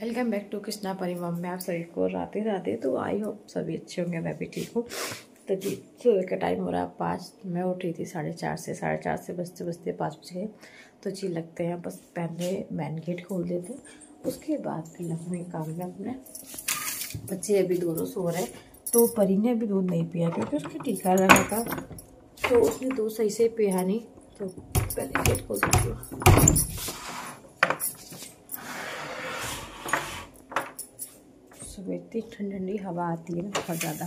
Welcome back to Krishna परिवार में आप सभी को राधे राधे। तो आई होप सभी अच्छे होंगे, मैं भी ठीक हूँ। तो जी सुबह का टाइम हो रहा है 5। मैं उठ रही थी 4:30 से बजते बजते 5 बज गए। तो जी लगते हैं बस पहले मेन गेट खोल देते, उसके बाद फिर लगूँगी काम में अपने। बच्चे अभी दोनों सो रहे, तो परी ने अभी दूध नहीं पिया क्योंकि उसका टीका लगा था, तो उसने दूध सही से पिया नहीं। तो पहले गेट खोल देती हूँ। सुबह इतनी ठंडी ठंडी हवा आती है ना, बहुत ज़्यादा।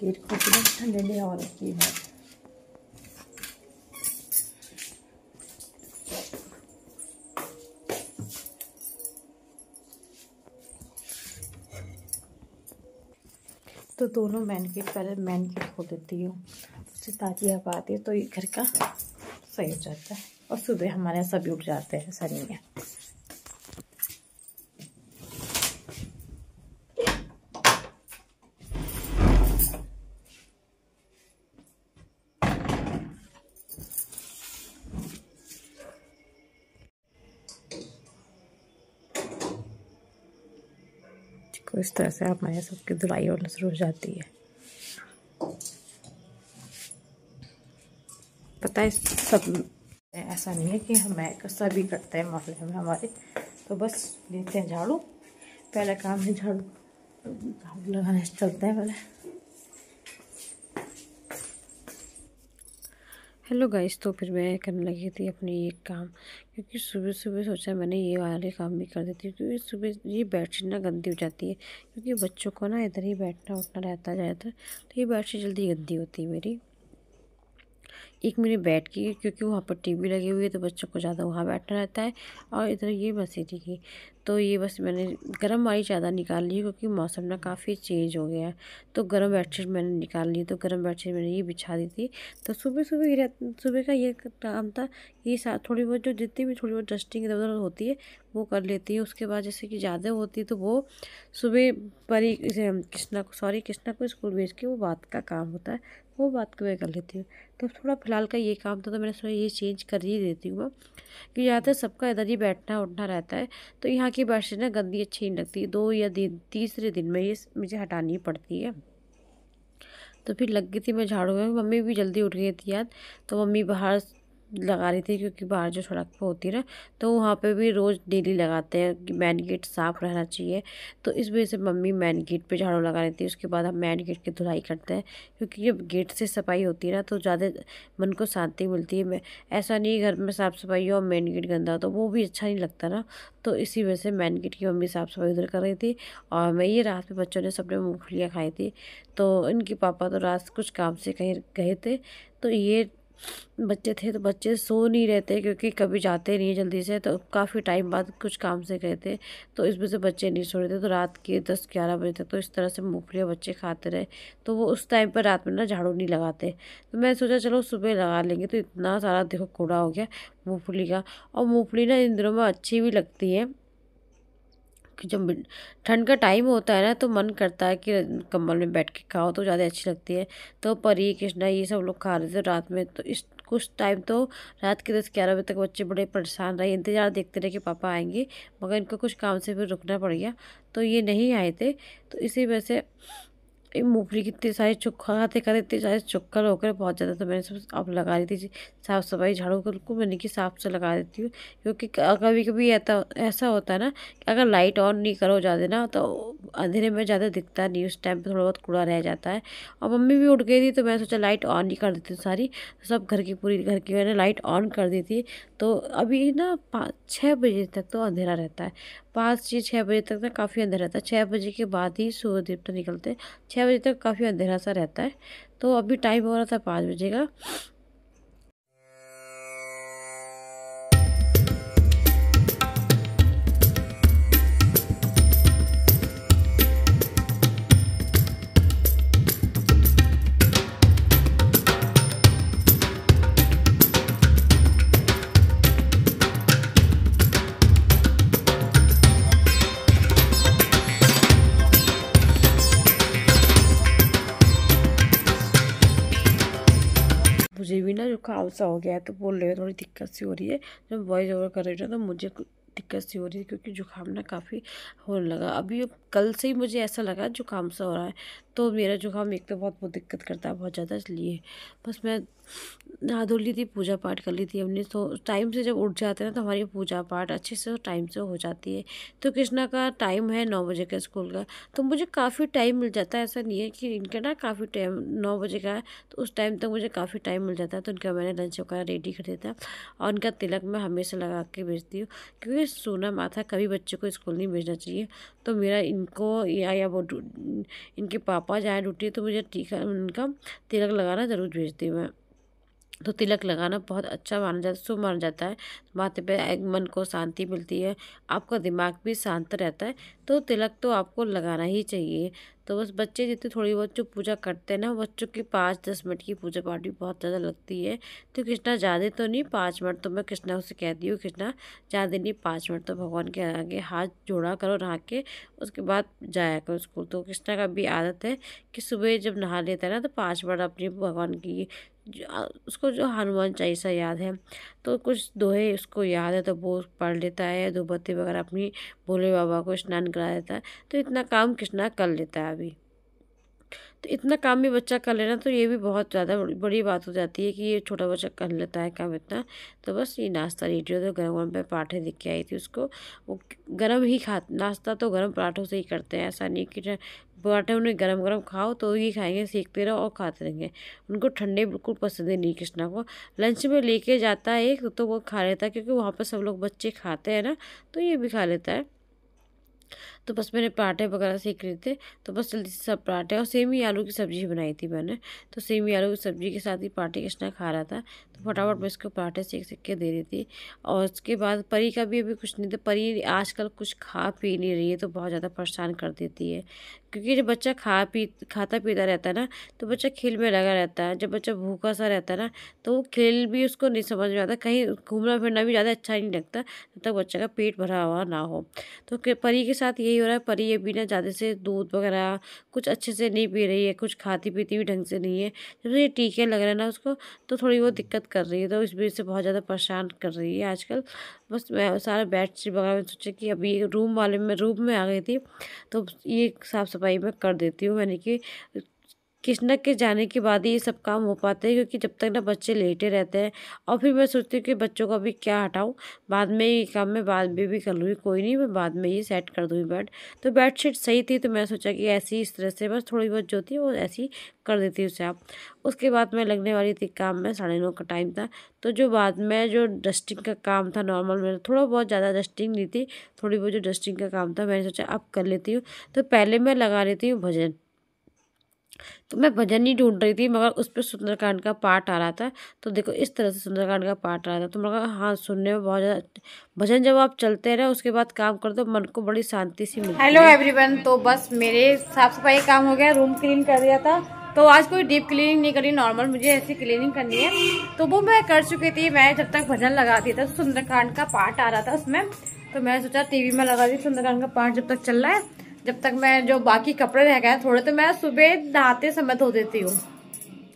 गेट खोलते ना ठंडी ठंडी हवा लगती है। तो दोनों पहले मेन गेट खोल देती हूँ, उससे ताज़ी हवा आती है तो ये घर का सही हो जाता है। और सुबह हमारे यहाँ सभी उठ जाते हैं, ऐसा नहीं है। तो इस तरह से हमारे सबकी धुलाई होना शुरू हो जाती है। पता है सब ऐसा नहीं है कि हमें सभी करते हैं मोहल्ले में हमारे। तो बस लेते हैं झाड़ू, पहला काम है झाड़ू लगाने से चलते हैं पहले। हेलो गाइस, तो फिर मैं करने लगी थी अपनी ये काम, क्योंकि सुबह सुबह सोचा मैंने ये वाले काम भी कर देती हूँ, क्योंकि सुबह ये बेडशीट ना गंदी हो जाती है, क्योंकि बच्चों को ना इधर ही बैठना उठना रहता है ज़्यादातर। तो ये बेडशीट जल्दी गंदी होती है मेरी। एक मेरी बेड की, क्योंकि वहाँ पर टीवी लगी हुई है तो बच्चों को ज़्यादा वहाँ बैठना रहता है। और इधर ये मसीरी की, तो ये बस मैंने गर्म वाली ज़्यादा निकाल ली, क्योंकि मौसम ना काफ़ी चेंज हो गया है। तो गर्म बेडशीट मैंने निकाल ली, तो गर्म बेडशीट मैंने ये बिछा दी थी। तो सुबह का ये काम था। ये थोड़ी बहुत जो जितनी भी थोड़ी बहुत डस्टिंग इधर उधर होती है वो कर लेती है। उसके बाद जैसे कि ज़्यादा होती है तो वो सुबह परी कृष्णा को स्कूल भेज के वो बात का काम होता है, वो बात को मैं कर लेती हूँ। तो थोड़ा फिलहाल का ये काम था, तो मैंने सोचा ये चेंज कर ही देती हूँ मैं, कि ज़्यादातर सबका इधर ही बैठना उठना रहता है। तो यहाँ की बेडशीट ना गंदी अच्छी नहीं लगती, 2 या तीसरे दिन में ये मुझे हटानी पड़ती है। तो फिर लग गई थी मैं झाड़ू में। मम्मी भी जल्दी उठ गई थी याद, तो मम्मी बाहर लगा रही थी, क्योंकि बाहर जो सड़क पे होती है ना, तो वहाँ पे भी रोज़ डेली लगाते हैं कि मेन गेट साफ़ रहना चाहिए। तो इस वजह से मम्मी मेन गेट पे झाड़ू लगा रही थी। उसके बाद हम मेन गेट की धुलाई करते हैं, क्योंकि जब गेट से सफाई होती है ना तो ज़्यादा मन को शांति मिलती है। मैं ऐसा नहीं घर में साफ़ सफाई हो और मेन गेट गंदा तो वो भी अच्छा नहीं लगता ना। तो इसी वजह से मेन गेट की मम्मी साफ़ सफाई उधर कर रही थी, और मैं ये रात में बच्चों ने सबने मूँगफलियाँ खाई थी। तो इनके पापा तो रात कुछ काम से कहीं गए थे, तो ये बच्चे थे, तो बच्चे सो नहीं रहते, क्योंकि कभी जाते नहीं जल्दी से, तो काफ़ी टाइम बाद कुछ काम से गए थे, तो इस वजह से बच्चे नहीं सो रहे थे। तो रात के 10-11 बजे तक तो इस तरह से मूंगफलियाँ बच्चे खाते रहे। तो वो उस टाइम पर रात में ना झाड़ू नहीं लगाते, तो मैं सोचा चलो सुबह लगा लेंगे। तो इतना सारा देखो कूड़ा हो गया मूँगफली का। और मूँगफली ना इन दिनों में अच्छी भी लगती है, कि जब ठंड का टाइम होता है ना तो मन करता है कि कंबल में बैठ के खाओ, तो ज़्यादा अच्छी लगती है। तो परी कृष्णा ये सब लोग खा रहे थे रात में। तो इस कुछ टाइम तो रात के 10-11 बजे तक बच्चे बड़े परेशान रहे, इंतज़ार देखते रहे कि पापा आएंगे, मगर इनको कुछ काम से फिर रुकना पड़ गया, तो ये नहीं आए थे। तो इसी वजह से मूंगफली की इतनी सारी खाते खाते इतनी सारी चुक्कल होकर बहुत ज़्यादा। तो मैंने सब अब लगा रही थी साफ़ सफाई, झाड़ू को मैंने कि साफ से लगा देती हूँ, क्योंकि कभी कभी ऐसा होता है ना कि अगर लाइट ऑन नहीं करो ज़्यादा ना, तो अंधेरे में ज़्यादा दिखता नहीं, उस टाइम पे थोड़ा बहुत कूड़ा रह जाता है। और मम्मी भी उठ गई थी, तो मैंने सोचा लाइट ऑन ही कर देती हूँ सारी। तो सब पूरी घर की मैंने लाइट ऑन कर दी थी। तो अभी ना 5-6 बजे तक तो अंधेरा रहता है, 5 से 6 बजे तक ना काफ़ी अंधेरा रहता है। 6 बजे के बाद ही सूर्य देवता निकलते हैं, 6 बजे तक काफ़ी अंधेरा सा रहता है। तो अभी टाइम हो रहा था 5 बजे का। मुझे भी ना जुकाम सा हो गया है, तो बोल रहे हो थोड़ी दिक्कत सी हो रही है। जब वॉइस ओवर कर रही हूँ तो मुझे दिक्कत सी हो रही है, क्योंकि जुकाम ना काफ़ी होने लगा। अभी कल से ही मुझे ऐसा लगा जुकाम सा हो रहा है। तो मेरा जुकाम एक तो बहुत दिक्कत करता है बहुत ज़्यादा, इसलिए बस मैं नहा धो ली थी, पूजा पाठ कर ली थी हमने। तो टाइम से जब उठ जाते हैं ना तो हमारी पूजा पाठ अच्छे से टाइम से हो जाती है। तो कृष्णा का टाइम है 9 बजे का स्कूल का, तो मुझे काफ़ी टाइम मिल जाता है। ऐसा नहीं है कि इनका ना काफ़ी टाइम 9 बजे का है, तो उस टाइम तक मुझे काफ़ी टाइम मिल जाता है। तो उनका मैंने लंच वगैरह रेडी कर देता है, और उनका तिलक मैं हमेशा लगा के भेजती हूँ, क्योंकि सोना माथा कभी बच्चे को स्कूल नहीं भेजना चाहिए। तो मेरा इनको या वो इनके पापा जाए ड्यूटी तो मुझे टीका उनका तिलक लगाना ज़रूर भेजती हूँ मैं। तो तिलक लगाना बहुत अच्छा माना जाता है, शुभ माना जाता है। माथे पे एक मन को शांति मिलती है, आपका दिमाग भी शांत रहता है। तो तिलक तो आपको लगाना ही चाहिए। तो बस बच्चे जितने थोड़ी बहुत जो पूजा करते हैं ना, बच्चों की 5-10 मिनट की पूजा पाठ भी बहुत ज़्यादा लगती है। तो कृष्णा ज़्यादा तो नहीं, 5 मिनट तो मैं कृष्णा से कहती हूँ, कृष्णा ज़्यादा नहीं 5 मिनट तो भगवान के आगे हाथ जोड़ा करो नहा के, उसके बाद जाया करो स्कूल। तो कृष्णा का भी आदत है कि सुबह जब नहा लेता है ना तो 5 मिनट अपनी भगवान की उसको जो हनुमान चालीसा याद है, तो कुछ दोहे उसको याद है तो वो पढ़ लेता है। धूपबत्ती वगैरह अपनी भोले बाबा को स्नान करा देता है। तो इतना काम कृष्णा कर लेता है अभी। तो इतना काम भी बच्चा कर लेना तो ये भी बहुत ज़्यादा बड़ी बात हो जाती है कि ये छोटा बच्चा कर लेता है काम इतना। तो बस ये नाश्ता रेडी हो, तो गर्म गर्म पे पराठे देख के आई थी उसको। वो गर्म ही खा, नाश्ता तो गर्म पराठों से ही करते हैं, ऐसा नहीं कि पराठे उन्हें गरम गरम खाओ तो ही खाएंगे, सीखते रहो और खाते रहेंगे। उनको ठंडे बिल्कुल पसंद है नहीं कृष्णा को। लंच में लेके जाता है एक तो वो खा लेता है, क्योंकि वहाँ पर सब लोग बच्चे खाते हैं ना, तो ये भी खा लेता है। तो बस मैंने पराठे वगैरह सेक रहे थे, तो बस जल्दी से सब पराठे और सेमी आलू की सब्ज़ी बनाई थी मैंने। तो सेमी आलू की सब्ज़ी के साथ ही पराठे कृष्णा खा रहा था, तो फटाफट मैं इसको पराठे सेक सेक के दे रही थी। और उसके बाद परी का भी अभी कुछ नहीं था। परी आजकल कुछ खा पी नहीं रही है, तो बहुत ज़्यादा परेशान कर देती है। क्योंकि जब बच्चा खाता पीता रहता है ना, तो बच्चा खेल में लगा रहता है। जब बच्चा भूखा सा रहता है ना, तो वो खेल भी उसको नहीं समझ में आता, कहीं घूमना फिरना भी ज़्यादा अच्छा नहीं लगता जब तक बच्चे का पेट भरा हुआ ना हो। तो परी के साथ यही हो रहा है। परी अभी ना ज़्यादा से दूध वगैरह कुछ अच्छे से नहीं पी रही है, कुछ खाती पीती भी ढंग से नहीं है। जब से ये टीके लग रहे हैं ना उसको, तो थोड़ी बहुत दिक्कत कर रही है, तो इस वजह से बहुत ज़्यादा परेशान कर रही है आजकल। बस मैं सारा बेडशीट वगैरह में सोचा कि अभी रूम में आ गई थी, तो ये साफ़ सफाई मैं कर देती हूँ। मैंने कि कृष्णा के जाने के बाद ही ये सब काम हो पाते हैं, क्योंकि जब तक ना बच्चे लेटे रहते हैं। और फिर मैं सोचती हूँ कि बच्चों को अभी क्या हटाऊँ, बाद में ये काम मैं बाद में भी कर लूँगी, कोई नहीं, मैं बाद में ये सेट कर दूँगी बेड। तो बेडशीट सही थी, तो मैं सोचा कि ऐसी इस तरह से बस थोड़ी बहुत जो थी वो ऐसी कर देती हूँ उसे आप। उसके बाद मैं लगने वाली थी काम में, 9:30 का टाइम था। तो जो बाद में जो डस्टिंग का काम था नॉर्मल, मेरा थोड़ा बहुत ज़्यादा डस्टिंग नहीं थी, थोड़ी बहुत जो डस्टिंग का काम था मैंने सोचा अब कर लेती हूँ। तो पहले मैं लगा लेती हूँ भजन। तो मैं भजन ही ढूंढ रही थी, मगर उस पे सुंदरकांड का पाठ आ रहा था। तो देखो इस तरह से सुंदरकांड का पाठ आ रहा था, तो मैं कहा हाँ, सुनने में बहुत ज़्यादा भजन जब आप चलते रहे उसके बाद काम कर दो, मन को बड़ी शांति सी मिलती है। हेलो एवरीवन, तो बस मेरे साफ सफाई काम हो गया, रूम क्लीन कर दिया था। तो आज कोई डीप क्लीनिंग नहीं करी, नॉर्मल मुझे ऐसी क्लीनिंग करनी है, तो वो मैं कर चुकी थी। मैं जब तक भजन लगा दिया था, सुंदरकांड का पाठ आ रहा था उसमें, तो मैं सोचा टीवी में लगा दी सुंदरकांड का पाठ जब तक चल रहा है। जब तक मैं जो बाकी कपड़े रह गए थोड़े, तो मैं सुबह नहाते समय धो देती हूँ।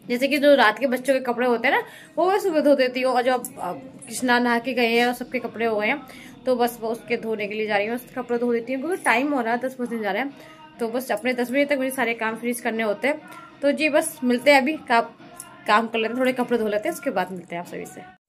जैसे कि जो रात के बच्चों के कपड़े होते हैं ना, वो मैं सुबह धो देती हूँ। और जो कृष्णा नहा के गए हैं और सबके कपड़े हो गए हैं, तो बस वो उसके धोने के लिए जा रही हूँ, कपड़े धो देती हूँ, क्योंकि टाइम हो रहा है 10 बजने जा रहे हैं। तो बस अपने 10 बजे तक मुझे सारे काम फिनिश करने होते हैं। तो जी बस मिलते हैं, अभी काम कर लेते हैं, थोड़े कपड़े धो लेते हैं, उसके बाद मिलते हैं आप सभी से।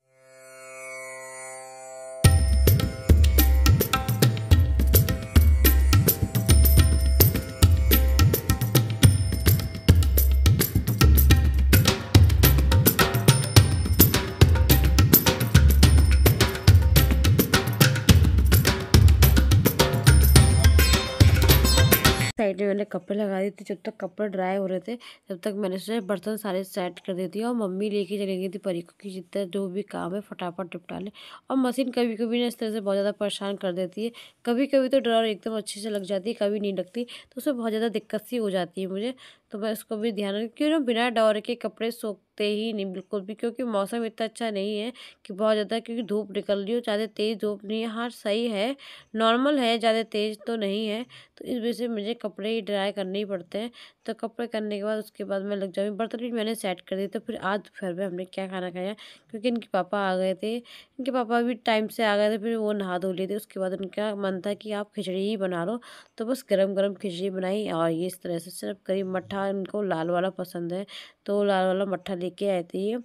साइड में मैंने कपड़े लगा दिए थे। जब तक कपड़े ड्राई हो रहे थे, तब तक मैंने सोचा बर्तन सारे सेट कर देती हूँ। और मम्मी लेके चली गई थी परी को कि जितना जो भी काम है फटाफट निपटा ले। और मशीन कभी कभी ना इस तरह से बहुत ज़्यादा परेशान कर देती है। कभी कभी तो ड्रॉर एकदम अच्छे से लग जाती है, कभी नहीं लगती, तो उसमें बहुत ज़्यादा दिक्कत सी हो जाती है मुझे। तो मैं उसको भी ध्यान रख क्यों ना बिना डोर के कपड़े सूखते ही नहीं बिल्कुल भी, क्योंकि मौसम इतना अच्छा नहीं है कि बहुत ज़्यादा, क्योंकि धूप निकल रही हो, ज़्यादा तेज़ धूप नहीं है, हाँ सही है, नॉर्मल है, ज़्यादा तेज़ तो नहीं है। तो इस वजह से मुझे कपड़े ही ड्राई करने ही पड़ते हैं। तो कपड़े करने के बाद उसके बाद मैं लग जाऊँगी, बर्तन भी मैंने सेट कर दिए। तो फिर आज दोपहर में हमने क्या खाना खाया, क्योंकि इनके पापा आ गए थे, इनके पापा भी टाइम से आ गए थे, फिर वो नहा धो लिए थे। उसके बाद उनका मन था कि आप खिचड़ी ही बना लो, तो बस गरम-गरम खिचड़ी बनाई और ये इस तरह से सिर्फ करी मट्ठा इनको लाल वाला पसंद है, तो लाल वाला मट्ठा लेके आए थे ये।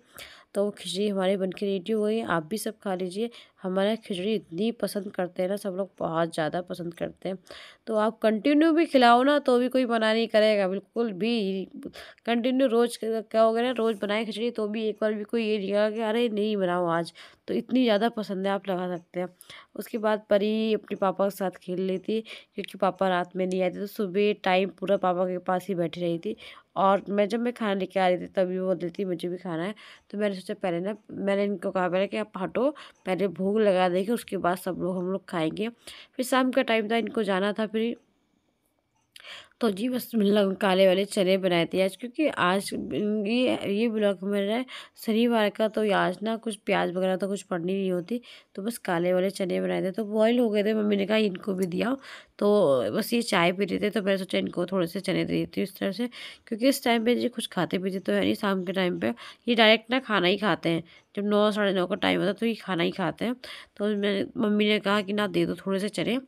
तो वो खिचड़ी हमारी बन के रेडी हो गई है, आप भी सब खा लीजिए। हमारे यहाँ खिचड़ी इतनी पसंद करते हैं ना सब लोग, बहुत ज़्यादा पसंद करते हैं। तो आप कंटिन्यू भी खिलाओ ना तो भी कोई मना नहीं करेगा बिल्कुल भी। कंटिन्यू रोज़ कहोगे ना रोज़ बनाए खिचड़ी तो भी एक बार भी कोई ये नहीं कहेगा कि अरे नहीं बनाओ आज। तो इतनी ज़्यादा पसंद है, आप लगा सकते हैं। उसके बाद परी अपने पापा के साथ खेल रही थी, क्योंकि पापा रात में नहीं आए थे, तो सुबह टाइम पूरा पापा के पास ही बैठी रही थी। और जब मैं खाना लेके आ रही थी तभी वो बोल रही थी मुझे भी खाना है। तो मैंने सोचा पहले ना, मैंने इनको कहा पहले कि आप हटो, पहले भूख लगा देंगे उसके बाद सब लोग हम लोग खाएँगे। फिर शाम का टाइम था, इनको जाना था फिर। तो जी बस मतलब काले वाले चने बनाए थे आज, क्योंकि आज ये ब्लॉग मेरा शनिवार का, तो आज ना कुछ प्याज वगैरह तो कुछ पड़नी नहीं होती। तो बस काले वाले चने बनाए थे, तो बॉयल हो गए थे, मम्मी ने कहा इनको भी दिया। तो बस ये चाय पी रहे थे, तो मैंने सोचा इनको थोड़े से चने दे देती हूँ इस तरह से, क्योंकि इस टाइम पे जी कुछ खाते पीते तो है नहीं, शाम के टाइम पे ये डायरेक्ट ना खाना ही खाते हैं। जब 9 साढ़े 9 का टाइम होता है तो ये खाना ही खाते हैं। तो मैंने मम्मी ने कहा कि ना दे दो थोड़े से चने,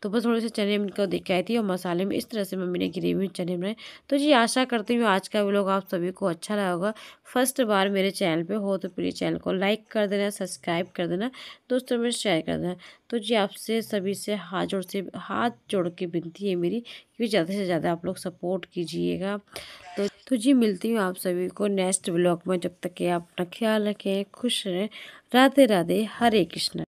तो बस थोड़े से चने इनको दे के आई थी और मसाले में इस तरह से मम्मी ने ग्रेवी में चने बनाए। तो जी आशा करती हूँ आज का व्लॉग आप सभी को अच्छा लगा होगा। फर्स्ट बार मेरे चैनल पे हो तो प्लीज़ चैनल को लाइक कर देना, सब्सक्राइब कर देना, दोस्तों में शेयर कर देना। तो जी आपसे सभी से हाथ जोड़ के विनती है मेरी कि ज़्यादा से ज़्यादा आप लोग सपोर्ट कीजिएगा। तो जी मिलती हूँ आप सभी को नेक्स्ट व्लॉग में, जब तक कि आप अपना ख्याल रखें, खुश रहें। राधे राधे, हरे कृष्ण।